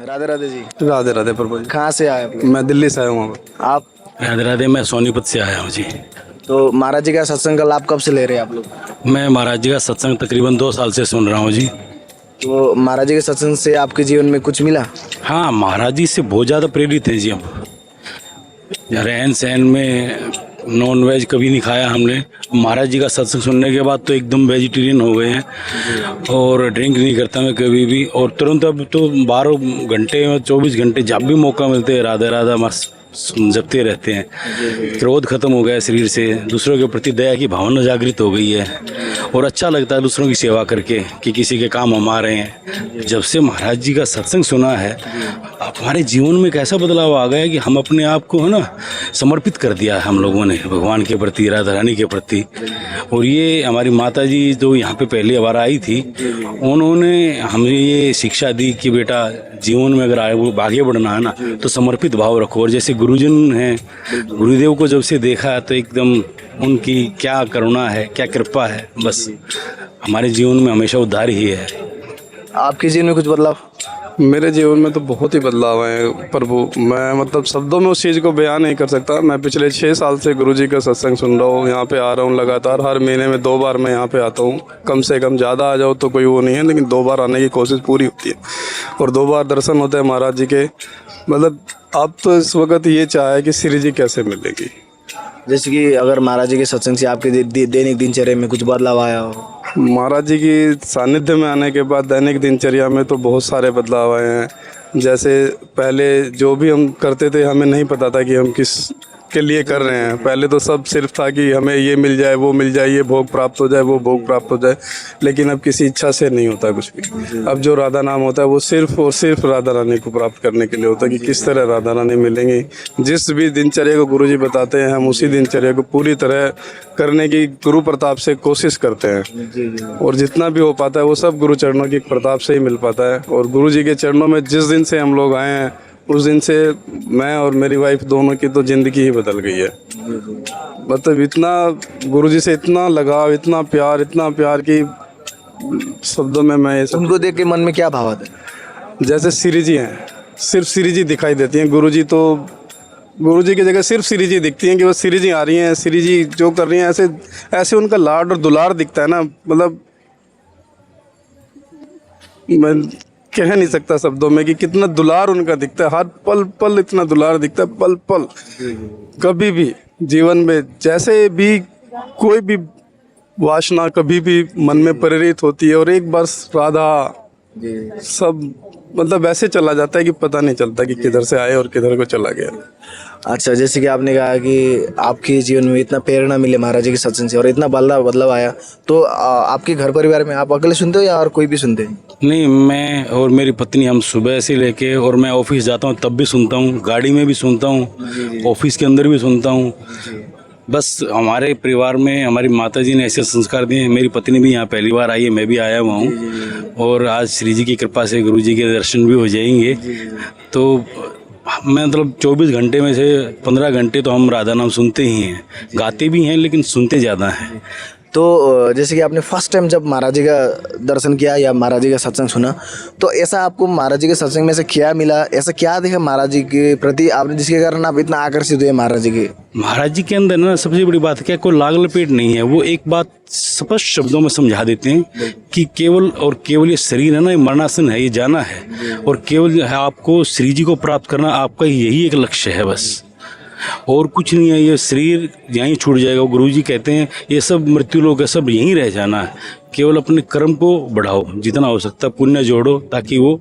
राधे राधे जी। राधे राधे प्रभु जी। कहाँ से आए आप लोग? मैं दिल्ली से आया हूँ। आप? राधे राधे, मैं सोनीपत से आया हूँ जी। तो महाराज जी का सत्संग का लाभ कब से ले रहे हैं आप लोग? मैं महाराज जी का सत्संग तकरीबन 2 साल से सुन रहा हूँ जी। तो महाराज जी के सत्संग से आपके जीवन में कुछ मिला? हाँ, महाराज जी से बहुत ज़्यादा प्रेरित हैं जी हम। रहन सहन में नॉन वेज कभी नहीं खाया हमने। महाराज जी का सत्संग सुनने के बाद तो एकदम वेजिटेरियन हो गए हैं। और ड्रिंक नहीं करता मैं कभी भी। और तुरंत अब तो 12 घंटे 24 घंटे जब भी मौका मिलते हैं राधे राधा मस्त जपते रहते हैं। क्रोध खत्म हो गया है शरीर से, दूसरों के प्रति दया की भावना जागृत हो गई है। और अच्छा लगता है दूसरों की सेवा करके कि किसी के काम हम आ रहे हैं। जब से महाराज जी का सत्संग सुना है, अब हमारे जीवन में एक ऐसा बदलाव आ गया है कि हम अपने आप को है ना समर्पित कर दिया है हम लोगों ने भगवान के प्रति, राधा रानी के प्रति। और ये हमारी माता जी जो यहाँ पे पहली बार आई थी, उन्होंने हमें ये शिक्षा दी कि बेटा जीवन में अगर आगे बढ़ना है ना तो समर्पित भाव रखो। और जैसे गुरुजन हैं, गुरुदेव को जब से देखा तो एकदम उनकी क्या करुणा है, क्या कृपा है, बस हमारे जीवन में हमेशा उद्धार ही है। आपके जीवन में कुछ बदलाव? मेरे जीवन में तो बहुत ही बदलाव आए प्रभु। मैं मतलब शब्दों में उस चीज़ को बयान नहीं कर सकता। मैं पिछले 6 साल से गुरुजी का सत्संग सुन रहा हूँ। यहाँ पे आ रहा हूँ लगातार, हर महीने में 2 बार मैं यहाँ पे आता हूँ। कम से कम ज़्यादा आ जाओ तो कोई वो नहीं है, लेकिन 2 बार आने की कोशिश पूरी होती है। और 2 बार दर्शन होते हैं महाराज जी के। मतलब अब तो इस वक्त ये चाहे कि श्री जी कैसे मिलेगी। जैसे कि अगर महाराज जी के सत्संग से आपके दैनिक दिनचर्या में कुछ बदलाव आया हो? महाराज जी की सानिध्य में आने के बाद दैनिक दिनचर्या में तो बहुत सारे बदलाव आए हैं। जैसे पहले जो भी हम करते थे हमें नहीं पता था कि हम किस के लिए कर रहे हैं। पहले तो सब सिर्फ था कि हमें ये मिल जाए, वो मिल जाए, ये भोग प्राप्त हो जाए, वो भोग प्राप्त हो जाए। लेकिन अब किसी इच्छा से नहीं होता कुछ भी। अब जो राधा नाम होता है वो सिर्फ और सिर्फ राधा रानी को प्राप्त करने के लिए होता है कि किस तरह राधा रानी मिलेंगी। जिस भी दिनचर्या को गुरुजी बताते हैं हम उसी दिनचर्या को पूरी तरह करने की गुरु प्रताप से कोशिश करते हैं। और जितना भी हो पाता है वो सब गुरु चरणों की प्रताप से ही मिल पाता है। और गुरु जी के चरणों में जिस दिन से हम लोग आए हैं उस दिन से मैं और मेरी वाइफ दोनों की तो ज़िंदगी ही बदल गई है। मतलब इतना गुरुजी से इतना लगाव, इतना प्यार कि शब्दों में मैं उनको देख के मन में क्या भाव आता है? जैसे श्री जी हैं, सिर्फ श्री जी दिखाई देती हैं। गुरुजी तो गुरुजी की जगह सिर्फ श्री जी दिखती हैं कि वो श्री जी आ रही हैं, श्री जी जो कर रही हैं, ऐसे ऐसे उनका लाड और दुलार दिखता है ना। मतलब मैं कह नहीं सकता शब्दों में कि कितना दुलार उनका दिखता है। हर पल पल इतना दुलार दिखता है, पल पल। कभी भी जीवन में जैसे भी कोई भी वासना कभी भी मन में प्रेरित होती है और एक बार राधा सब मतलब ऐसे चला जाता है कि पता नहीं चलता कि किधर से आए और किधर को चला गया। अच्छा, जैसे कि आपने कहा कि आपके जीवन में इतना प्रेरणा मिले महाराज जी के सत्संग से और इतना बदलाव आया, तो आपके घर परिवार में आप अकेले सुनते हो या और कोई भी सुनते हैं? नहीं, मैं और मेरी पत्नी हम सुबह से लेके और मैं ऑफिस जाता हूँ तब भी सुनता हूँ, गाड़ी में भी सुनता हूँ, ऑफिस के अंदर भी सुनता हूँ। बस हमारे परिवार में हमारी माता जी ने ऐसे संस्कार दिए हैं। मेरी पत्नी भी यहाँ पहली बार आई है, मैं भी आया हुआ हूँ। और आज श्री जी की कृपा से गुरु जी के दर्शन भी हो जाएंगे। तो मैं मतलब 24 घंटे में से 15 घंटे तो हम राधा नाम सुनते ही हैं, गाते भी हैं लेकिन सुनते ज़्यादा हैं। तो जैसे कि आपने फर्स्ट टाइम जब महाराज जी का दर्शन किया या महाराज जी का सत्संग सुना, तो ऐसा आपको महाराज जी के सत्संग में से क्या मिला, ऐसा क्या देखा महाराज जी के प्रति आपने जिसके कारण आप इतना आकर्षित हुए महाराज जी के? महाराज जी के अंदर ना सबसे बड़ी बात क्या, कोई लाग लपेट नहीं है। वो एक बात स्पष्ट शब्दों में समझा देते हैं कि केवल और केवल ये शरीर है ना, ये मरणासन है, ये जाना है। और केवल आपको श्री जी को प्राप्त करना, आपका यही एक लक्ष्य है बस, और कुछ नहीं है। ये शरीर यहीं छूट जाएगा। गुरुजी कहते हैं ये सब मृत्यु लोक है, सब यहीं रह जाना है। केवल अपने कर्म को बढ़ाओ, जितना हो सकता है पुण्य जोड़ो, ताकि वो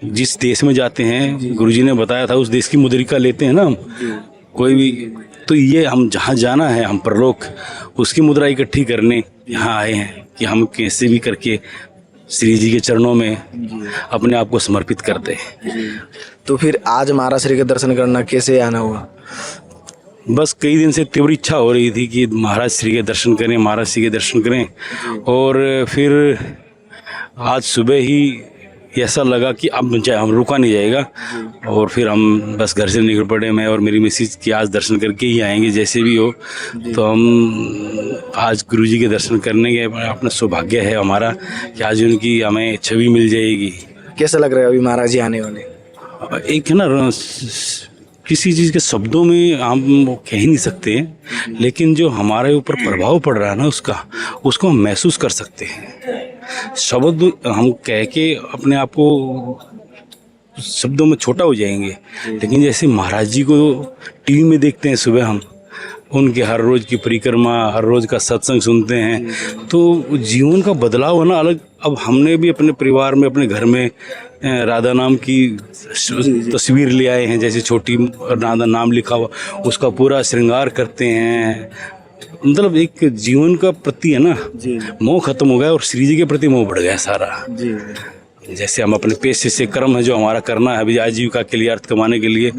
जिस देश में जाते हैं, गुरुजी ने बताया था उस देश की मुद्रिका लेते हैं ना हम, कोई भी, तो ये हम जहाँ जाना है, हम परलोक, उसकी मुद्रा इकट्ठी करने यहाँ आए हैं कि हम कैसे भी करके श्री जी के चरणों में अपने आप को समर्पित करते हैं। तो फिर आज महाराज श्री के दर्शन करना कैसे आना हुआ? बस कई दिन से तीव्र इच्छा हो रही थी कि महाराज श्री के दर्शन करें, महाराज श्री के दर्शन करें। और फिर आज सुबह ही ऐसा लगा कि अब हम रुका नहीं जाएगा। और फिर हम बस घर से निकल पड़े, मैं और मेरी मिसेज की आज दर्शन करके ही आएंगे जैसे भी हो। तो हम आज गुरुजी के दर्शन करने के अपना सौभाग्य है हमारा कि आज उनकी हमें छवि मिल जाएगी। कैसा लग रहा है अभी महाराज जी आने वाले? एक है ना किसी चीज़ के शब्दों में हम वो कह ही नहीं सकते हैं, लेकिन जो हमारे ऊपर प्रभाव पड़ रहा है ना उसको हम महसूस कर सकते हैं। शब्द हम कह के अपने आप को शब्दों में छोटा हो जाएंगे, लेकिन जैसे महाराज जी को टीवी में देखते हैं सुबह हम, उनके हर रोज़ की परिक्रमा, हर रोज़ का सत्संग सुनते हैं, तो जीवन का बदलाव है ना अलग। अब हमने भी अपने परिवार में, अपने घर में राधा नाम की तस्वीर ले आए हैं, जैसे छोटी राधा नाम लिखा हुआ, उसका पूरा श्रृंगार करते हैं। मतलब एक जीवन का प्रति है ना मोह खत्म हो गया और श्री जी के प्रति मोह बढ़ गया सारा। जैसे हम अपने पेशे से कर्म है जो हमारा करना है अभी आजीविका के लिए, अर्थ कमाने के लिए,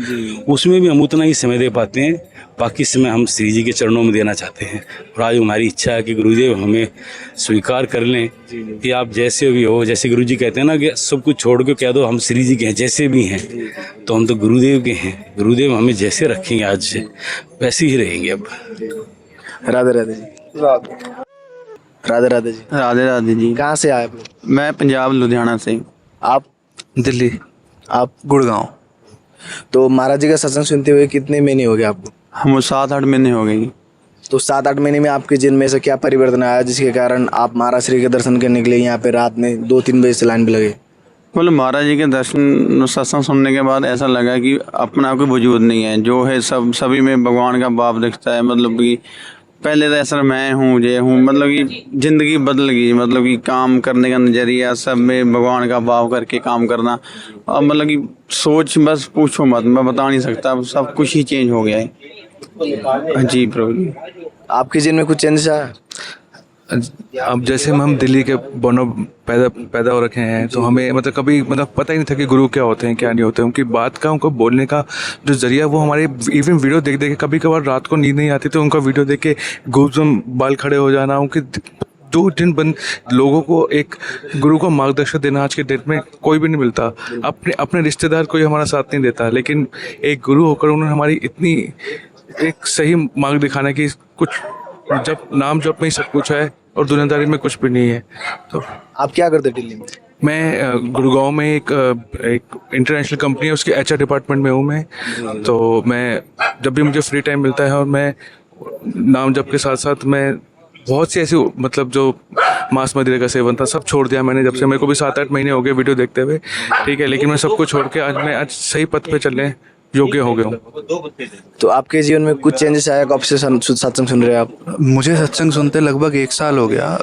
उसमें भी हम उतना ही समय दे पाते हैं, बाकी समय हम श्री जी के चरणों में देना चाहते हैं। और आज हमारी इच्छा है कि गुरुदेव हमें स्वीकार कर लें कि आप जैसे भी हो, जैसे गुरु जी कहते हैं ना कि सब कुछ छोड़ के कह दो हम श्री जी के हैं, जैसे भी हैं, तो हम तो गुरुदेव के हैं। गुरुदेव हमें जैसे रखेंगे आज से वैसे ही रहेंगे अब। राधे राधे जी। राधे राधे जी। राधे राधे जी। कहाँ से आए आप लोग? मैं पंजाब लुधियाना से। आप? दिल्ली। आप? गुड़गांव। तो महाराज जी का सत्संग सुनते हुए कितने महीने हो गए आपको? हम 7-8 महीने हो गई। तो 7-8 महीने में आपके जीवन में से क्या परिवर्तन आया जिसके कारण आप महाराज श्री के दर्शन करने के लिए यहाँ पे रात में 2-3 बजे से लाइन पे लगे? मतलब महाराज जी के दर्शन सत्संग सुनने के बाद ऐसा लगा कि अपना कोई वजूद नहीं है, जो है सभी में भगवान का भाव दिखता है। मतलब कि पहले तो ऐसा मैं हूँ ये हूँ, मतलब कि ज़िंदगी बदल गई। मतलब कि काम करने का नज़रिया, सब में भगवान का भाव करके काम करना। अब मतलब कि सोच बस पूछो मत, मैं बता नहीं सकता, अब सब कुछ ही चेंज हो गया है। जी प्रभु जी। आपके जीवन में कुछ चेंजेस आया? अब जैसे हम दिल्ली के बोनो पैदा हो रखे हैं, तो हमें मतलब कभी मतलब पता ही नहीं था कि गुरु क्या होते हैं क्या नहीं होते। उनकी बात का, उनको बोलने का जो जरिया, वो हमारे इवन वीडियो देख के कभी कभार रात को नींद नहीं आती तो उनका वीडियो देख के गूबजम बाल खड़े हो जाना। उनके 2 दिन बंद लोगों को एक गुरु को मार्गदर्शन देना आज के डेट में कोई भी नहीं मिलता। अपने रिश्तेदार कोई हमारा साथ नहीं देता, लेकिन एक गुरु होकर उन्होंने हमारी इतनी एक सही मार्ग दिखाना कि कुछ जब नाम जप में ही सब कुछ है और दुनियादारी में कुछ भी नहीं है। तो आप क्या करते दिल्ली में? मैं गुड़गांव में एक इंटरनेशनल कंपनी है, उसके HR डिपार्टमेंट में हूँ मैं। तो मैं जब भी मुझे फ्री टाइम मिलता है, और मैं नाम जप के साथ साथ मैं बहुत सी ऐसी मतलब जो मांस मदिरा का सेवन था सब छोड़ दिया मैंने। जब से मेरे को भी 7-8 महीने हो गए वीडियो देखते हुए, ठीक है, लेकिन मैं सब कुछ छोड़ के आज सही पथ पे चलने योग्य हो गया हूँ। तो आपके जीवन में कुछ चेंजेस आया कब से सत्संग सुन रहे हैं आप? मुझे सत्संग सुनते लगभग 1 साल हो गया।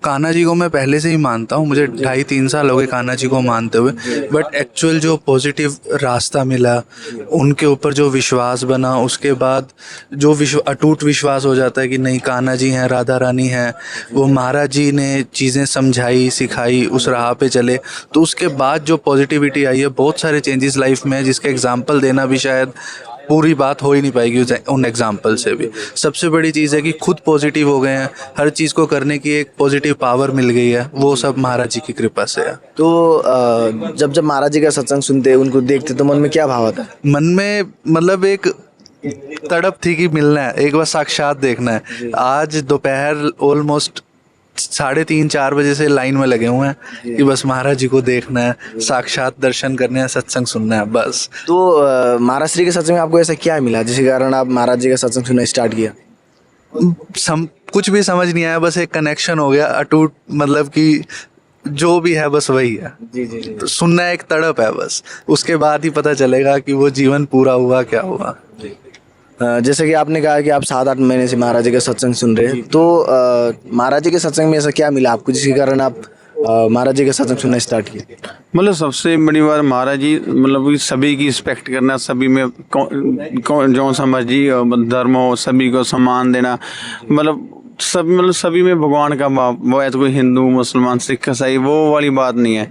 कान्हा जी को मैं पहले से ही मानता हूँ, मुझे 2.5-3 साल हो गए कान्हा जी को मानते हुए। बट एक्चुअल जो पॉजिटिव रास्ता मिला, उनके ऊपर जो विश्वास बना, उसके बाद जो अटूट विश्वास हो जाता है कि नहीं कान्हा जी हैं, राधा रानी हैं, वो महाराज जी ने चीज़ें समझाई सिखाई, उस राह पे चले, तो उसके बाद जो पॉजिटिविटी आई है, बहुत सारे चेंजेस लाइफ में है, जिसके एग्जाम्पल देना भी शायद पूरी बात हो ही नहीं पाएगी उन एग्जाम्पल से भी। सबसे बड़ी चीज़ है कि खुद पॉजिटिव हो गए हैं, हर चीज़ को करने की एक पॉजिटिव पावर मिल गई है, वो सब महाराज जी की कृपा से है। तो जब महाराज जी का सत्संग सुनते, उनको देखते, तो मन में क्या भाव आता है? मन में मतलब एक तड़प थी कि मिलना है, एक बार साक्षात देखना है। आज दोपहर ऑलमोस्ट 3:30-4 बजे से लाइन में लगे हुए हैं कि बस महाराज जी को देखना है, साक्षात दर्शन करने हैं, सत्संग सुनना है बस। तो महाराज श्री के सत्संग में आपको ऐसा क्या मिला जिसके कारण आप महाराज जी का सत्संग सुनना स्टार्ट किया? कुछ भी समझ नहीं आया, बस एक कनेक्शन हो गया अटूट, मतलब कि जो भी है बस वही है। जी जी जी। तो सुनना एक तड़प है बस, उसके बाद ही पता चलेगा कि वो जीवन पूरा हुआ क्या हुआ। जैसे कि आपने कहा कि आप 7-8 महीने से महाराज जी का सत्संग सुन रहे हैं, तो महाराज जी के सत्संग में ऐसा क्या मिला आपको जिसके कारण आप महाराज जी का सत्संग सुनना स्टार्ट किए? मतलब सबसे बड़ी बात महाराज जी, मतलब कि सभी की रिस्पेक्ट करना, सभी में जो समझी धर्म हो सभी को सम्मान देना। मतलब सभी में भगवान का भाव, वो है तो कोई हिंदू मुसलमान सिख ईसाई वो वाली बात नहीं है।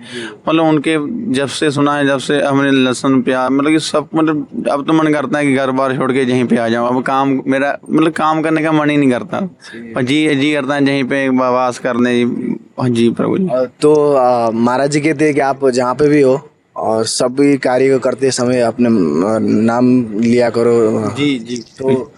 मतलब उनके जब से सुना है, जब से हमने लहसुन प्याज मतलब कि सब, मतलब अब तो मन करता है कि घर बार छोड़ के यहीं पे आ जाऊँ। अब काम मेरा मतलब काम करने का मन ही नहीं करता, और जी करता है यहीं पे वास करने। जी प्रभु जी। तो महाराज जी कहते हैं कि आप जहाँ पे भी हो और सभी कार्य को करते समय अपने नाम लिया करो। जी। तो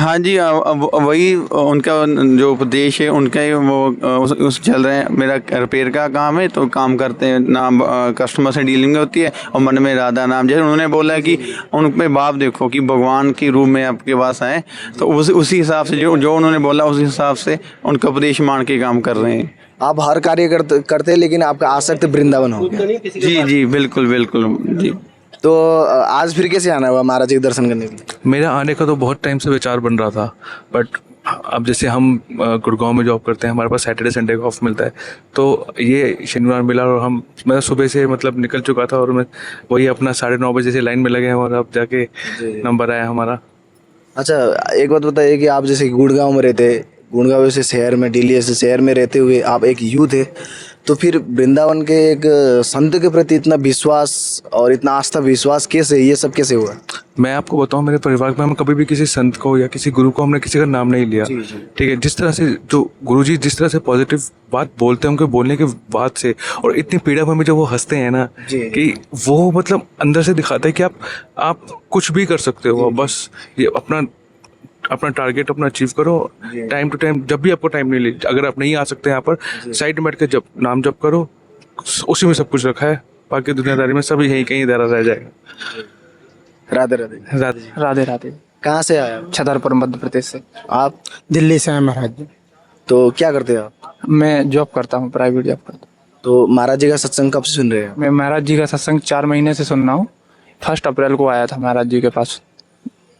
हाँ जी, अब वही उनका जो उपदेश है उनका ही वो उस चल रहे हैं। मेरा रिपेयर का काम है तो काम करते हैं, नाम कस्टमर से डीलिंग होती है और मन में राधा नाम। जैसे उन्होंने बोला कि उन पे भाव देखो कि भगवान के रूप में आपके पास आए, तो उसी हिसाब से जो उन्होंने बोला उस हिसाब से उनका उपदेश मान के काम कर रहे हैं। आप हर कार्य करते हैं, लेकिन आपका आसक्त वृंदावन हो गया। जी जी, बिल्कुल बिल्कुल जी। तो आज फिर कैसे आना हुआ महाराज जी के दर्शन करने के लिए? मेरा आने का तो बहुत टाइम से विचार बन रहा था, बट अब जैसे हम गुड़गांव में जॉब करते हैं, हमारे पास सैटरडे संडे का ऑफ मिलता है, तो ये शनिवार मिला और मैं सुबह से मतलब निकल चुका था और मैं वही अपना 9:30 बजे से लाइन में लगे हैं और अब जाके नंबर आया हमारा। अच्छा, एक बात बताइए कि आप जैसे गुड़गांव में रहते, गुड़गांव से शहर में, दिल्ली से शहर में रहते हुए आप एक यूथ है, तो फिर वृंदावन के एक संत के प्रति इतना विश्वास और इतना आस्था विश्वास कैसे, ये सब कैसे हुआ? मैं आपको बताऊं, मेरे परिवार में हम कभी भी किसी संत को या किसी गुरु को हमने किसी का नाम नहीं लिया। ठीक है, जिस तरह से जो गुरुजी जिस तरह से पॉजिटिव बात बोलते हैं, उनके बोलने के बाद से और इतनी पीड़ा में जब वो हंसते हैं ना, कि वो मतलब अंदर से दिखाता है कि आप कुछ भी कर सकते हो, बस ये अपना टारगेट अपना अचीव करो, टाइम टू टाइम, जब भी आपको टाइम नहीं ले, अगर आप नहीं आ सकते यहाँ पर साइड में बैठ के जब नाम जप करो, उसी में सब कुछ रखा है, बाकी दुनियादारी में सब यहीं कहीं धरा रह जाएगा। राधे राधे। राधे राधे राधे। कहाँ से आए आप? छतरपुर मध्य प्रदेश से। आप दिल्ली से हैं महाराज जी। तो क्या करते हैं आप? मैं जॉब करता हूँ, प्राइवेट जॉब करता हूँ। तो महाराज जी का सत्संग कब से सुन रहे हैं? मैं महाराज जी का सत्संग 4 महीने से सुन रहा हूँ। 1 अप्रैल को आया था महाराज जी के पास।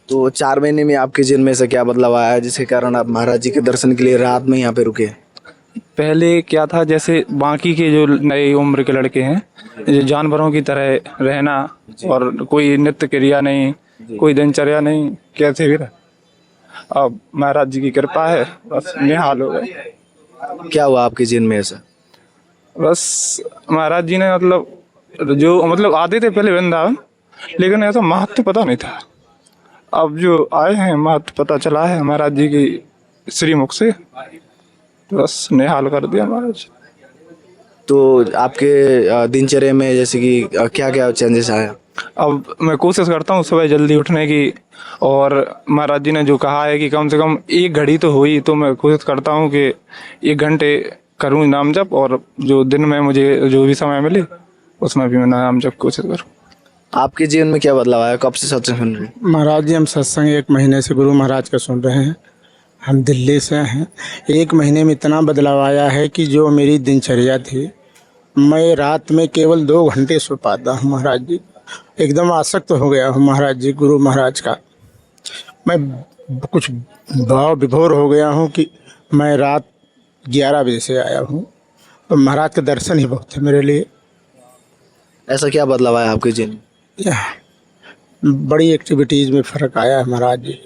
तो 4 महीने में आपके जीवन में से क्या बदलाव आया जिसके कारण आप महाराज जी के दर्शन के लिए रात में यहाँ पे रुके? पहले क्या था, जैसे बाकी के जो नए उम्र के लड़के हैं, जो जानवरों की तरह रहना और कोई नित्य क्रिया नहीं, कोई दिनचर्या नहीं, कैसे भी रहा। अब महाराज जी की कृपा है, बस निहाल हो गए। क्या हुआ आपके जीवन में ऐसा? बस महाराज जी ने मतलब आते थे पहले वृंदावन, लेकिन ऐसा महत्व पता नहीं था। अब जो आए हैं महत्व पता चला है महाराज जी की श्रीमुख से, बस निहाल कर दिया महाराज। तो आपके दिनचर्या में जैसे कि क्या क्या चेंजेस आया? अब मैं कोशिश करता हूँ सुबह जल्दी उठने की, और महाराज जी ने जो कहा है कि कम से कम 1 घड़ी तो हुई, तो मैं कोशिश करता हूँ कि 1 घंटे करूँ नाम जप, और जो दिन में मुझे जो भी समय मिले उसमें भी मैं नाम जप कोशिश करूँ। आपके जीवन में क्या बदलाव आया? कब से सत्संग सुन रहे हैं? महाराज जी हम सत्संग 1 महीने से गुरु महाराज का सुन रहे हैं। हम दिल्ली से हैं। 1 महीने में इतना बदलाव आया है कि जो मेरी दिनचर्या थी, मैं रात में केवल 2 घंटे सो पाता हूँ। महाराज जी एकदम आसक्त हो गया हूँ महाराज जी, गुरु महाराज का। मैं कुछ भाव विभोर हो गया हूँ कि मैं रात 11 बजे से आया हूँ, तो महाराज के दर्शन ही बहुत है मेरे लिए। ऐसा क्या बदलाव आया आपके जीवन में? बड़ी एक्टिविटीज़ में फ़र्क आया है महाराज जी।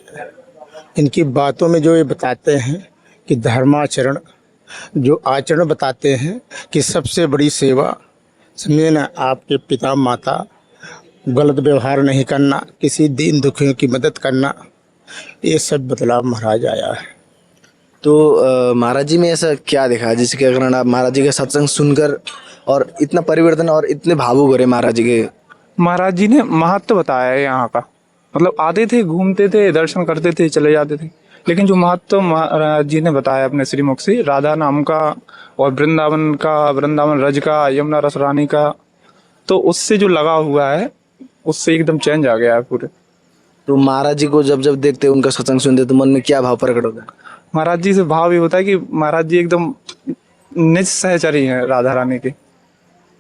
इनकी बातों में जो ये बताते हैं कि धर्माचरण, जो आचरण बताते हैं कि सबसे बड़ी सेवा, समझे ना, आपके पिता माता, गलत व्यवहार नहीं करना, किसी दीन दुखियों की मदद करना, ये सब बदलाव महाराज आया है। तो महाराज जी में ऐसा क्या देखा जिसके कारण आप महाराज जी का सत्संग सुनकर और इतना परिवर्तन और इतने भावुक हो रहे महाराज जी के? महाराज जी ने महत्व बताया है यहाँ का। मतलब आते थे, घूमते थे, दर्शन करते थे, चले जाते थे, लेकिन जो महत्व महाराज जी ने बताया अपने श्रीमुख से, राधा नाम का और वृंदावन का, वृंदावन रज का, यमुना रस रानी का, तो उससे जो लगा हुआ है उससे एकदम चेंज आ गया है पूरे। तो महाराज जी को जब जब देखते उनका सत्संग सुनते तो मन में क्या भाव प्रकट होता है? महाराज जी से भाव ये होता है कि महाराज जी एकदम निज सहचरी हैं राधा रानी के,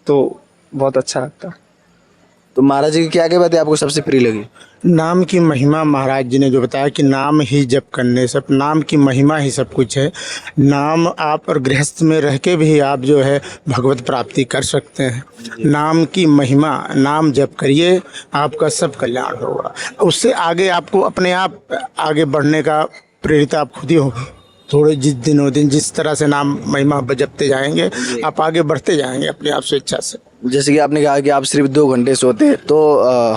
तो बहुत अच्छा लगता है। तो महाराज जी की क्या क्या बातें आपको सबसे प्रिय लगी? नाम की महिमा, महाराज जी ने जो बताया कि नाम ही जप करने से, नाम की महिमा ही सब कुछ है। नाम आप और गृहस्थ में रह के भी आप जो है भगवत प्राप्ति कर सकते हैं। नाम की महिमा, नाम जप करिए, आपका सब कल्याण होगा। उससे आगे आपको अपने आप आगे बढ़ने का प्रेरित आप खुद ही होगी। थोड़े दिनों दिन जिस तरह से नाम महिमा जपते जाएंगे, आप आगे बढ़ते जाएंगे अपने आप स्वेच्छा से। जैसे कि आपने कहा कि आप सिर्फ 2 घंटे सोते, तो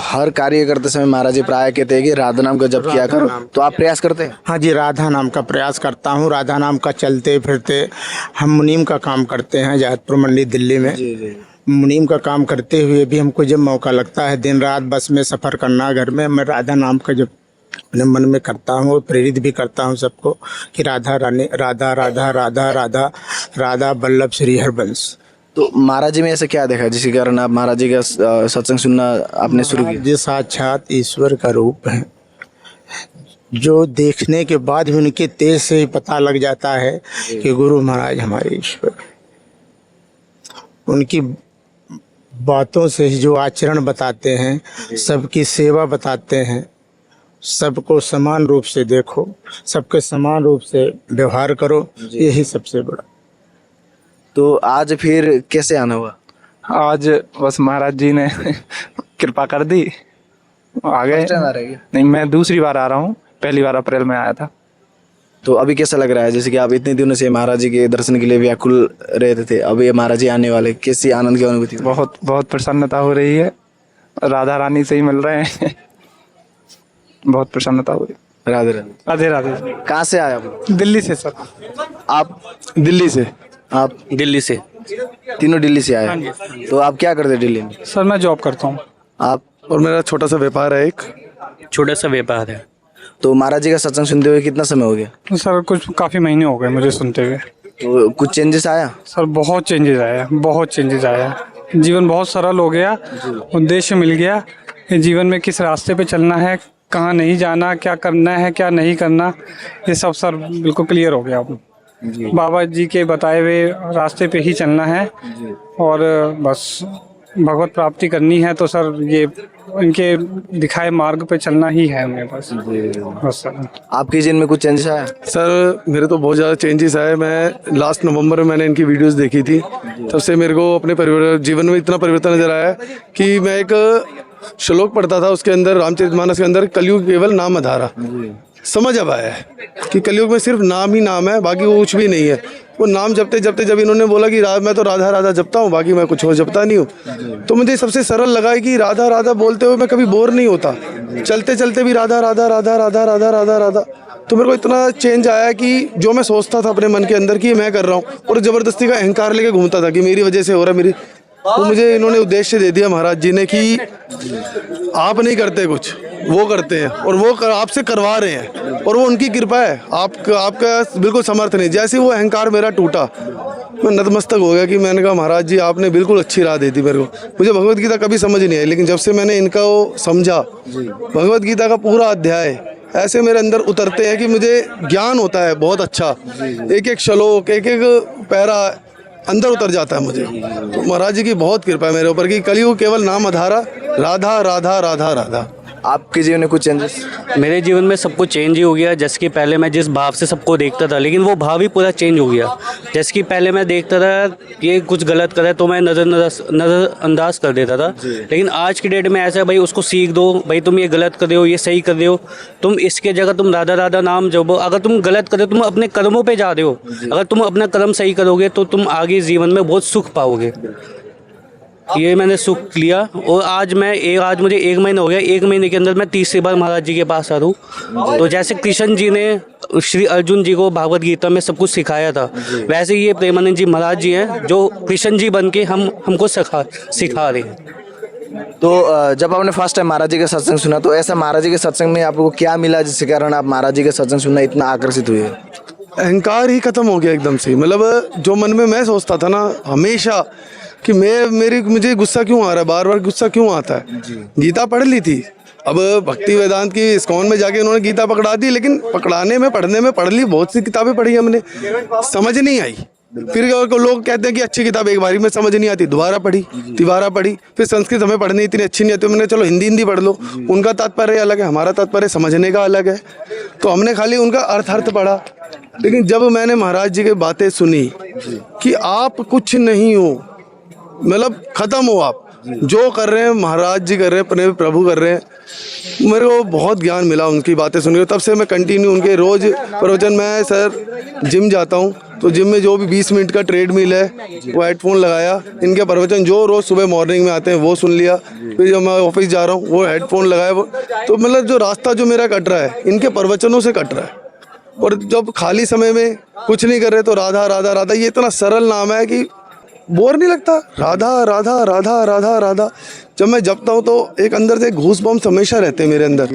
हर कार्य करते समय महाराज जी प्राय कहते हैं कि राधा नाम का जप किया करो, तो आप प्रयास करते हैं? हाँ जी, राधा नाम का प्रयास करता हूँ। राधा नाम का चलते फिरते, हम मुनीम का काम करते हैं जयपुर मंडी दिल्ली में। मुनीम का काम करते हुए भी हमको जब मौका लगता है दिन रात बस में सफ़र करना, घर में, मैं राधा नाम का जब अपने मन में करता हूँ और प्रेरित भी करता हूँ सबको कि राधा रानी राधा राधा राधा राधा राधा वल्लभ श्री हरबंश। तो महाराज जी में ऐसा क्या देखा जिसके कारण आप महाराज जी का सत्संग सुनना आपने शुरू किया? जो साक्षात ईश्वर का रूप है, जो देखने के बाद भी उनके तेज से ही पता लग जाता है कि गुरु महाराज हमारे ईश्वर हैं। उनकी बातों से ही जो आचरण बताते हैं, सबकी सेवा बताते हैं, सबको समान रूप से देखो, सबके समान रूप से व्यवहार करो, यही सबसे बड़ा। तो आज फिर कैसे आना हुआ? आज बस महाराज जी ने कृपा कर दी, आ गए। टाइम आ रहा है क्या? नहीं, मैं दूसरी बार आ रहा हूँ, पहली बार अप्रैल में आया था। तो अभी कैसा लग रहा है, जैसे कि आप इतने दिनों से महाराज जी के दर्शन के लिए व्याकुल रहते थे, अब ये महाराज जी आने वाले, कैसी आनंद की अनुभूति? बहुत बहुत प्रसन्नता हो रही है, राधा रानी से ही मिल रहे हैं। बहुत प्रसन्नता हो रही है। राधे राधे। राधे राधे। कहाँ से आए आप? दिल्ली से सर। आप दिल्ली से। आप दिल्ली से। तीनों दिल्ली से आए? तो आप क्या करते हैं दिल्ली में? सर मैं जॉब करता हूँ। आप? और मेरा छोटा सा व्यापार है, एक छोटा सा व्यापार है। तो महाराज जी का सत्संग सुनते हुए कितना समय हो गया? तो सर कुछ काफ़ी महीने हो गए मुझे सुनते हुए। तो कुछ चेंजेस आया? सर बहुत चेंजेस आया, बहुत चेंजेस आया। जीवन बहुत सरल हो गया, उद्देश्य मिल गया कि जीवन में किस रास्ते पे चलना है, कहाँ नहीं जाना, क्या करना है क्या नहीं करना, ये सब सर बिल्कुल क्लियर हो गया अब। बाबा जी के बताए हुए रास्ते पे ही चलना है और बस भगवत प्राप्ति करनी है, तो सर ये इनके दिखाए मार्ग पे चलना ही है हमें, बस सर। आपके जीवन में कुछ चेंजेस आया? सर मेरे तो बहुत ज़्यादा चेंजेस आए। मैं लास्ट नवंबर में मैंने इनकी वीडियोस देखी थी, तब से मेरे को अपने जीवन में इतना परिवर्तन नजर आया कि मैं एक श्लोक पढ़ता था, उसके अंदर रामचरितमानस के अंदर कलयुग केवल नाम आधारा, समझ अब आया है कि कलयुग में सिर्फ नाम ही नाम है, बाकी वो कुछ भी नहीं है। वो नाम जपते जपते जब इन्होंने बोला कि मैं तो राधा राधा जपता हूँ, बाकी मैं कुछ और जपता नहीं हूँ, तो मुझे सबसे सरल लगा कि राधा राधा बोलते हुए मैं कभी बोर नहीं होता, चलते चलते भी राधा राधा राधा राधा राधा राधा राधा। तो मेरे को इतना चेंज आया कि जो मैं सोचता था अपने मन के अंदर कि मैं कर रहा हूँ, और ज़बरदस्ती का अहंकार लेके घूमता था कि मेरी वजह से हो रहा है, तो मुझे इन्होंने उद्देश्य दे दिया महाराज जी ने कि आप नहीं करते कुछ, वो करते हैं, और वो आपसे करवा रहे हैं, और वो उनकी कृपा है, आपका बिल्कुल समर्थ नहीं। जैसे वो अहंकार मेरा टूटा, मैं नतमस्तक हो गया कि मैंने कहा महाराज जी आपने बिल्कुल अच्छी राह दी थी मेरे को। मुझे भगवत गीता कभी समझ नहीं आई, लेकिन जब से मैंने इनका वो समझा, भगवत गीता का पूरा अध्याय ऐसे मेरे अंदर उतरते हैं कि मुझे ज्ञान होता है बहुत अच्छा, एक एक श्लोक एक एक पैरा अंदर उतर जाता है मुझे। तो महाराज जी की बहुत कृपा है मेरे ऊपर कि कलयुग केवल नाम आधारा, राधा राधा राधा राधा। आपके जीवन में कुछ चेंजेस? मेरे जीवन में सब कुछ चेंज ही हो गया। जैसे कि पहले मैं जिस भाव से सबको देखता था, लेकिन वो भाव ही पूरा चेंज हो गया। जैसे कि पहले मैं देखता था ये कुछ गलत कर रहा है तो मैं नज़रअंदाज कर देता था, लेकिन आज की डेट में ऐसा है भाई उसको सीख दो, भाई तुम ये गलत कर रहे हो, ये सही कर रहे हो, तुम इसके जगह तुम राधा राधा नाम जपो। अगर तुम गलत कर रहे हो तुम अपने कर्मों पर जा रहे हो, अगर तुम अपना कर्म सही करोगे तो तुम आगे जीवन में बहुत सुख पाओगे। ये मैंने सुख लिया, और आज मुझे 1 महीना हो गया। 1 महीने के अंदर मैं तीसरी बार महाराज जी के पास आ रहा हूँ। तो जैसे कृष्ण जी ने श्री अर्जुन जी को भागवत गीता में सब कुछ सिखाया था, वैसे ये प्रेमानंद जी महाराज जी हैं जो कृष्ण जी बन के हमको सिखा रहे हैं। तो जब आपने फर्स्ट टाइम महाराज जी का सत्संग सुना, तो ऐसा महाराज जी के सत्संग में आपको क्या मिला जिसके कारण आप महाराज जी का सत्संग सुनना इतना आकर्षित हुए? अहंकार ही खत्म हो गया एकदम से। मतलब जो मन में मैं सोचता था ना हमेशा कि मुझे गुस्सा क्यों आ रहा है, बार बार गुस्सा क्यों आता है। गीता पढ़ ली थी, अब भक्ति वेदांत की इस्कॉन में जाके उन्होंने गीता पकड़ा दी, लेकिन पकड़ाने में पढ़ने में पढ़ ली, बहुत सी किताबें पढ़ी हमने, समझ नहीं आई। फिर लोग कहते हैं कि अच्छी किताब एक बारी में समझ नहीं आती, दोबारा पढ़ी, तिबारा पढ़ी, फिर संस्कृत हमें पढ़नी इतनी अच्छी नहीं आती, मैंने चलो हिंदी पढ़ लो, उनका तात्पर्य अलग है, हमारा तात्पर्य समझने का अलग है, तो हमने खाली उनका अर्थ पढ़ा। लेकिन जब मैंने महाराज जी की बातें सुनी कि आप कुछ नहीं हो, मतलब खत्म हो, आप जो कर रहे हैं महाराज जी कर रहे हैं, अपने प्रभु कर रहे हैं, मेरे को बहुत ज्ञान मिला उनकी बातें सुनकर। तब से मैं कंटिन्यू उनके रोज़ प्रवचन, मैं सर जिम जाता हूँ तो जिम में जो भी 20 मिनट का ट्रेडमिल है वो हेडफोन लगाया, इनके प्रवचन जो रोज़ सुबह मॉर्निंग में आते हैं वो सुन लिया, फिर जब मैं ऑफिस जा रहा हूँ वो हेडफोन लगाया, वो तो मतलब जो रास्ता जो मेरा कट रहा है इनके प्रवचनों से कट रहा है। और जब खाली समय में कुछ नहीं कर रहे तो राधा राधा राधा, ये इतना सरल नाम है कि बोर नहीं लगता। राधा राधा राधा राधा राधा जब मैं जपता हूँ तो एक अंदर से घूस बम्स हमेशा रहते हैं मेरे अंदर।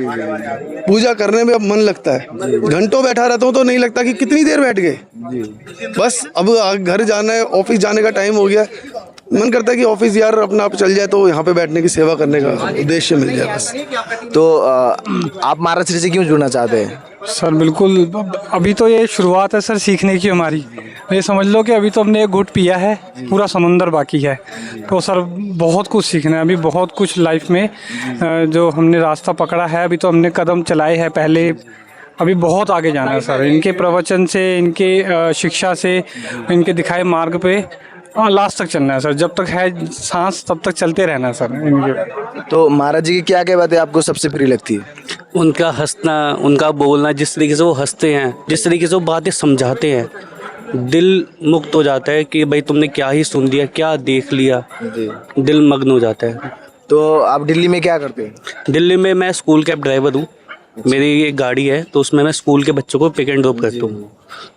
पूजा करने में अब मन लगता है, घंटों बैठा रहता हूँ तो नहीं लगता कि कितनी देर बैठ गए। बस अब घर जाना है, ऑफिस जाने का टाइम हो गया, मन करता है कि ऑफिस यार अपना आप चल जाए तो यहाँ पे बैठने की सेवा करने का उद्देश्य मिल जाए बस। तो आप महाराज श्री से क्यों जुड़ना चाहते हैं? सर बिल्कुल, अभी तो ये शुरुआत है सर सीखने की हमारी। ये समझ लो कि अभी तो हमने एक घुट पिया है, पूरा समुंदर बाकी है। तो सर बहुत कुछ सीखना है अभी, बहुत कुछ लाइफ में जो हमने रास्ता पकड़ा है, अभी तो हमने कदम चलाए हैं पहले, अभी बहुत आगे जाना है सर। इनके प्रवचन से, इनके शिक्षा से, इनके दिखाए मार्ग पे लास्ट तक चलना है सर। जब तक है सांस तब तक चलते रहना है सर इनके। तो महाराज जी की क्या क्या बातें आपको सबसे प्रिय लगती है? उनका हंसना, उनका बोलना, जिस तरीके से वो हंसते हैं, जिस तरीके से वो बातें समझाते हैं, दिल मुक्त हो जाता है कि भाई तुमने क्या ही सुन लिया, क्या देख लिया, दिल मग्न हो जाता है। तो आप दिल्ली में क्या करते हैं? दिल्ली में मैं स्कूल कैब ड्राइवर हूँ। मेरी एक गाड़ी है तो उसमें मैं स्कूल के बच्चों को पिक एंड ड्रॉप करता हूँ।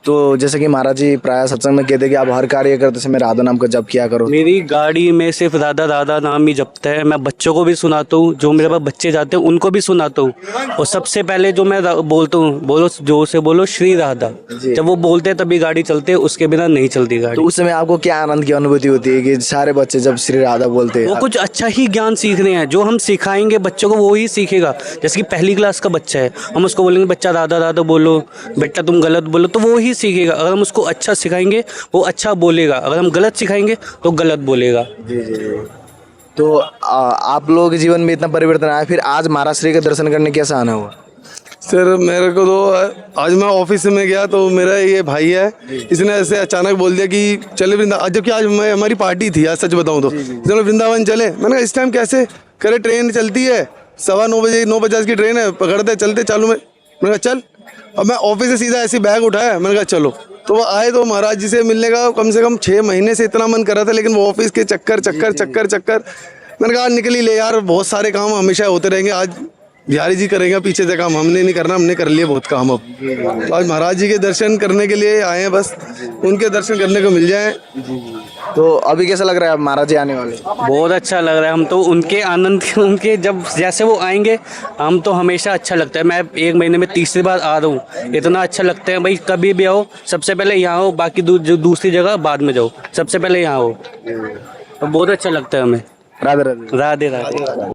तो जैसे कि महाराज जी प्राय सत्संग में कहते हैं कि आप हर कार्य करते समय राधा नाम का जप किया करो। मेरी गाड़ी में सिर्फ राधा राधा नाम ही जपता है। मैं बच्चों को भी सुनाता हूँ, जो मेरे पास बच्चे जाते हैं उनको भी सुनाता हूँ। और सबसे पहले जो मैं बोलता हूँ, बोलो जोर से बोलो श्री राधा। जब वो बोलते हैं तभी गाड़ी चलती है, उसके बिना नहीं चलती गाड़ी। तो उस समय आपको क्या आनंद की अनुभूति होती है कि सारे बच्चे जब श्री राधा बोलते वो हैं? कुछ अच्छा ही ज्ञान सीख रहे हैं, जो हम सिखाएंगे बच्चों को वो ही सीखेगा। जैसे कि पहली क्लास का बच्चा है, हम उसको बोलेंगे बच्चा राधा राधा बोलो, बेटा तुम गलत बोलो, तो वो ही सीखेगा। अगर हम उसको अच्छा सिखाएंगे वो अच्छा बोलेगा, अगर हम गलत सिखाएंगे तो गलत बोलेगा। तो आप लोगों के जीवन में इतना परिवर्तन आया, फिर आज महाराज श्री के दर्शन करने कैसा आना हुआ? सर मेरे को तो आज मैं ऑफिस में गया तो मेरा ये भाई है, इसने ऐसे अचानक बोल दिया कि चले वृंदावन, जबकि आज मैं हमारी पार्टी थी, आज सच बताऊं तो चलो वृंदावन चले। मैंने कहा इस टाइम कैसे? करे ट्रेन चलती है 9:15 बजे, 9:50 की ट्रेन है, पकड़ते चलते चालू में। मैंने कहा चल। अब मैं ऑफिस से सीधा ऐसी बैग उठाया, मैंने कहा चलो। तो वो आए तो महाराज जी से मिलने का कम से कम 6 महीने से इतना मन कर रहा था, लेकिन वो ऑफिस के चक्कर चक्कर चक्कर चक्कर, मैंने कहा निकल ही ले यार, बहुत सारे काम हमेशा होते रहेंगे, आज बिहारी जी करेंगे पीछे से काम, हमने नहीं करना, हमने कर लिए बहुत काम। अब तो आज महाराज जी के दर्शन करने के लिए आए हैं, बस उनके दर्शन करने को मिल जाए। तो अभी कैसा लग रहा है महाराज जी आने वाले? बहुत अच्छा लग रहा है। हम तो उनके आनंद, उनके जब जैसे वो आएंगे हम तो हमेशा अच्छा लगता है। मैं 1 महीने में 3री बार आ रहा हूँ, इतना अच्छा लगता है। भाई कभी भी आओ, सबसे पहले यहाँ हो, बाकी जो दूसरी जगह बाद में जाओ, सबसे पहले यहाँ हो। तो बहुत अच्छा लगता है हमें। राधे राधे। राधे राधे।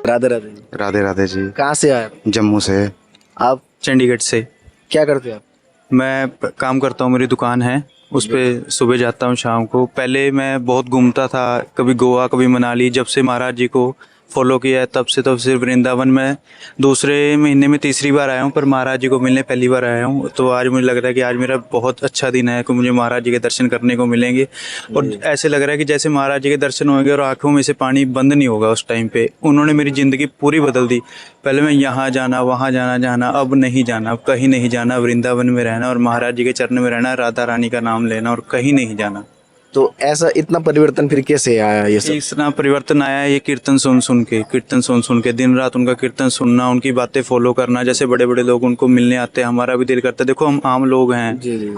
राधे राधे। राधे राधे जी। कहाँ से आए? जम्मू से। आप चंडीगढ़ से। क्या करते हैं आप? मैं काम करता हूँ, मेरी दुकान है, उस पर सुबह जाता हूँ, शाम को। पहले मैं बहुत घूमता था, कभी गोवा कभी मनाली। जब से महाराज जी को फॉलो किया है तब से तो सिर्फ वृंदावन में 2 महीने में 3री बार आया हूँ, पर महाराज जी को मिलने पहली बार आया हूँ। तो आज मुझे लग रहा है कि आज मेरा बहुत अच्छा दिन है कि मुझे महाराज जी के दर्शन करने को मिलेंगे। और ऐसे लग रहा है कि जैसे महाराज जी के दर्शन होंगे और आँखों में से पानी बंद नहीं होगा उस टाइम पे। उन्होंने मेरी ज़िंदगी पूरी बदल दी। पहले मैं यहाँ जाना वहाँ जाना, अब नहीं जाना, अब कहीं नहीं जाना, वृंदावन में रहना और महाराज जी के चरण में रहना, राधा रानी का नाम लेना और कहीं नहीं जाना। तो ऐसा इतना परिवर्तन फिर कैसे आया ये सब? इतना परिवर्तन आया है ये कीर्तन सुन के, दिन रात उनका कीर्तन सुनना, उनकी बातें फॉलो करना। जैसे बड़े बड़े लोग उनको मिलने आते हैं, हमारा भी दिल करता है। देखो हम आम लोग हैं, जी जी,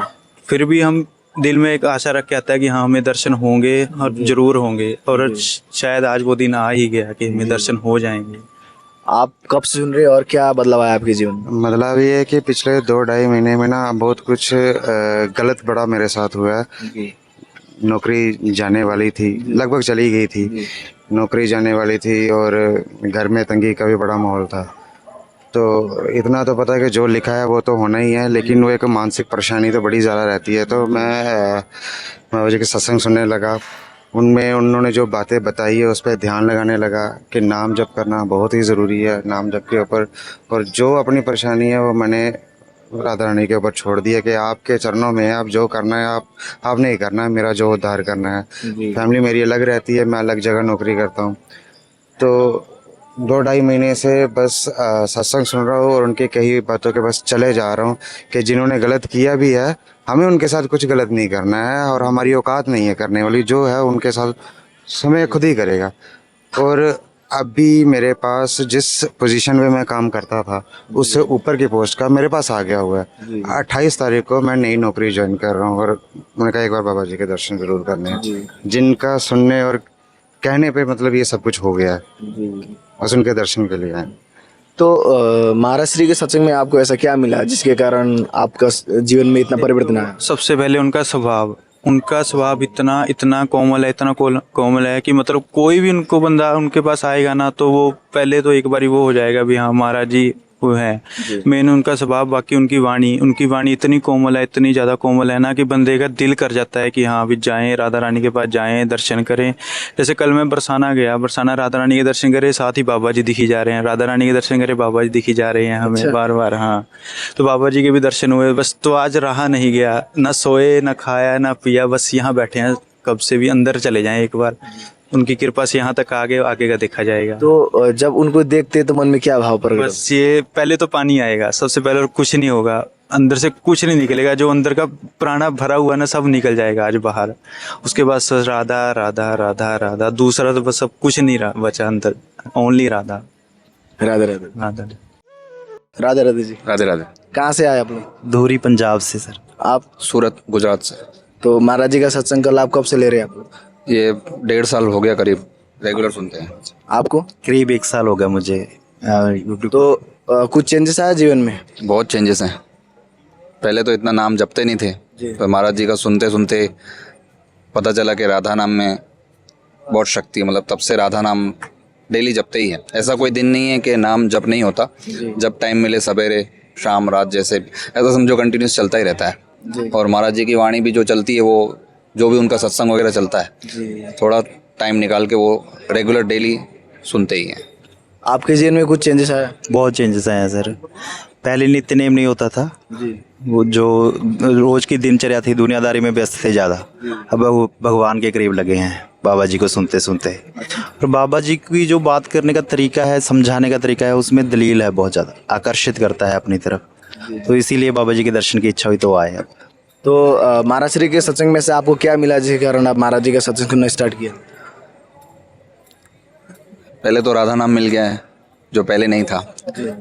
फिर भी हम दिल में एक आशा रख के आता है कि हाँ हमें दर्शन होंगे और ज़रूर होंगे। और शायद आज वो दिन आ ही गया कि हमें दर्शन हो जाएंगे। आप कब से सुन रहे हो और क्या बदलाव आया आपके जीवन में? मतलब ये है कि पिछले 2-2.5 महीने में ना बहुत कुछ गलत बड़ा मेरे साथ हुआ है। नौकरी जाने वाली थी, लगभग चली गई थी, नौकरी जाने वाली थी और घर में तंगी का भी बड़ा माहौल था। तो इतना तो पता है कि जो लिखा है वो तो होना ही है, लेकिन वो एक मानसिक परेशानी तो बड़ी ज़्यादा रहती है। तो मैं बाबा जी के सत्संग सुनने लगा, उनमें उन्होंने जो बातें बताई है उस पर ध्यान लगाने लगा कि नाम जप करना बहुत ही ज़रूरी है, नाम जप के ऊपर। और जो अपनी परेशानी है वो मैंने राधा रानी के ऊपर छोड़ दिया कि आपके चरणों में है, आप जो करना है आप नहीं करना है, मेरा जो उद्धार करना है। फैमिली मेरी अलग रहती है, मैं अलग जगह नौकरी करता हूँ। तो 2-2.5 महीने से बस सत्संग सुन रहा हूँ और उनकी कही बातों के बस चले जा रहा हूँ कि जिन्होंने गलत किया भी है हमें उनके साथ कुछ गलत नहीं करना है और हमारी औकात नहीं है करने वाली, जो है उनके साथ समय खुद ही करेगा। और अभी मेरे पास जिस पोजीशन में मैं काम करता था उससे ऊपर की पोस्ट का मेरे पास आ गया हुआ है। 28 तारीख को मैं नई नौकरी ज्वाइन कर रहा हूँ और मैंने कहा एक बार बाबा जी के दर्शन जरूर करने हैं, जिनका सुनने और कहने पे मतलब ये सब कुछ हो गया है, बस उनके दर्शन के लिए आए। तो महाराज श्री के सत्संग में आपको ऐसा क्या मिला जिसके कारण आपका जीवन में इतना परिवर्तन आया? सबसे पहले उनका स्वभाव इतना कोमल है, इतना कोमल है कि मतलब कोई भी उनको बंदा उनके पास आएगा ना तो वो पहले तो एक बारी वो हो जाएगा भी हाँ महाराज जी वो है। मेन उनका स्वभाव, बाकी उनकी वाणी इतनी कोमल है, इतनी ज़्यादा कोमल है ना कि बंदे का दिल कर जाता है कि हाँ अभी जाएं राधा रानी के पास, जाएं दर्शन करें। जैसे कल मैं बरसाना गया, बरसाना राधा रानी के दर्शन करे, साथ ही बाबा जी दिखी जा रहे हैं, राधा रानी के दर्शन करे बाबा जी दिखी जा रहे हैं हमें बार बार। हाँ, तो बाबा जी के भी दर्शन हुए। बस तो आज रहा नहीं गया, ना सोए ना खाया ना पिया, बस यहाँ बैठे हैं, कब से भी अंदर चले जाएं एक बार, उनकी कृपा से यहाँ तक आगे का देखा जाएगा। तो जब उनको देखते तो मन में क्या भाव प्रकट? बस ये पहले तो पानी आएगा सबसे पहले, और कुछ नहीं होगा, अंदर से कुछ नहीं निकलेगा, जो अंदर का प्राणा भरा हुआ ना सब निकल जाएगा आज बाहर। उसके बाद राधा राधा राधा राधा, दूसरा तो बस सब कुछ नहीं बचा अंदर, ओनली राधा राधे राधे राधा। राधे राधे जी। राधे राधे। कहाँ से आए आप लोग? धूरी पंजाब से सर। आप? सूरत गुजरात से। तो महाराज जी का सत्संग का लाभ कब से ले रहे हैं आप लोग? ये 1.5 साल हो गया करीब, रेगुलर सुनते हैं। आपको? करीब 1 साल हो गया मुझे। तो कुछ चेंजेस आया जीवन में? बहुत चेंजेस हैं। पहले तो इतना नाम जपते नहीं थे, तो महाराज जी का सुनते सुनते पता चला कि राधा नाम में बहुत शक्ति है। मतलब तब से राधा नाम डेली जपते ही है। ऐसा कोई दिन नहीं है कि नाम जप नहीं होता, जब टाइम मिले सवेरे शाम रात जैसे भी, ऐसा समझो कंटिन्यूस चलता ही रहता है। और महाराज जी की वाणी भी जो चलती है, वो जो भी उनका सत्संग वगैरह चलता है, थोड़ा टाइम निकाल के वो रेगुलर डेली सुनते ही हैं। आपके जीवन में कुछ चेंजेस आया? बहुत चेंजेस आए हैं सर। पहले नित्यनेम नहीं होता था, वो जो रोज की दिनचर्या थी दुनियादारी में व्यस्त थे ज़्यादा, अब वो भगवान के करीब लगे हैं बाबा जी को सुनते सुनते। और बाबा जी की जो बात करने का तरीका है, समझाने का तरीका है, उसमें दलील है, बहुत ज़्यादा आकर्षित करता है अपनी तरफ। तो इसीलिए बाबा जी के दर्शन की इच्छा हुई तो आए। अब तो महाराज श्री के सत्संग में से आपको क्या मिला जिसके कारण आप महाराज जी का सत्संग सुनना स्टार्ट किया? पहले तो राधा नाम मिल गया है जो पहले नहीं था।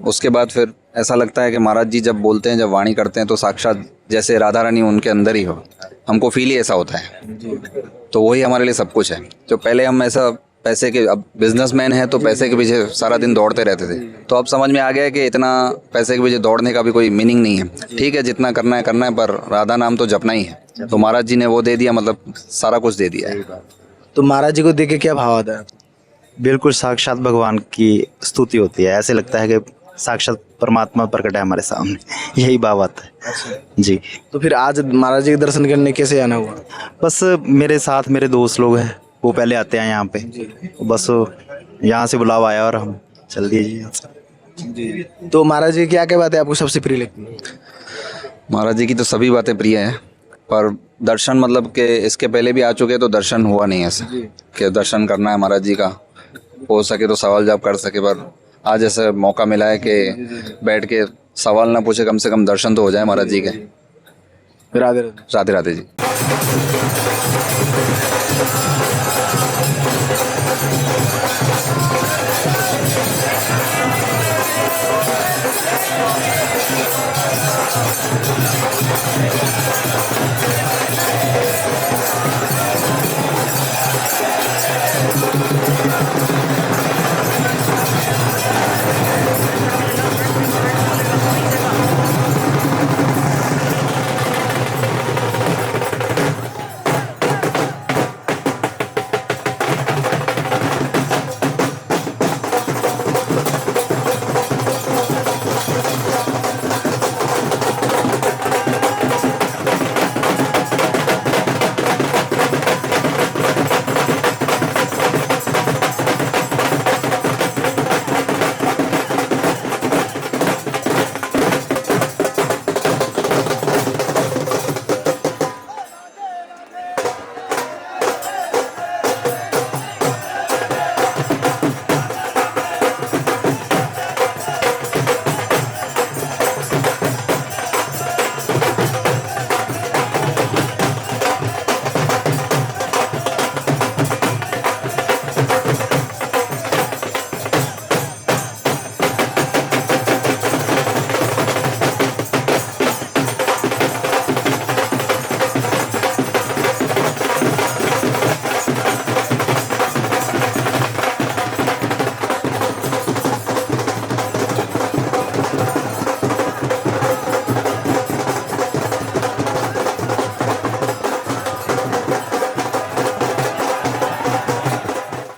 उसके बाद फिर ऐसा लगता है कि महाराज जी जब बोलते हैं, जब वाणी करते हैं, तो साक्षात जैसे राधा रानी उनके अंदर ही हो। हमको फील ही ऐसा होता है, तो वही हमारे लिए सब कुछ है। जो पहले हम ऐसा पैसे के, अब बिजनेसमैन है तो पैसे के पीछे सारा दिन दौड़ते रहते थे, तो अब समझ में आ गया कि इतना पैसे के पीछे दौड़ने का भी कोई मीनिंग नहीं है। ठीक है, जितना करना है, पर राधा नाम तो जपना ही है। तो महाराज जी ने वो दे दिया, मतलब सारा कुछ दे दिया है। तो महाराज जी को देख के क्या भाव आता है? बिल्कुल साक्षात भगवान की स्तुति होती है, ऐसे लगता है कि साक्षात परमात्मा प्रकट है हमारे सामने, यही भाव आता है जी। तो फिर आज महाराज जी के दर्शन करने कैसे आना हुआ? बस मेरे साथ मेरे दोस्त लोग हैं, वो पहले आते हैं यहाँ पे, बस यहाँ से बुलावा आया और हम चल दिए जी। तो महाराज जी क्या क्या बातें आपको सबसे प्रिय लगती है? महाराज जी की तो सभी बातें प्रिय हैं, पर दर्शन मतलब कि इसके पहले भी आ चुके तो दर्शन हुआ नहीं ऐसा कि दर्शन करना है महाराज जी का, हो सके तो सवाल जवाब कर सके। पर आज ऐसा मौका मिला है कि बैठ के सवाल ना पूछे, कम से कम दर्शन तो हो जाए महाराज जी के। राधे राधे। राधे राधे जी।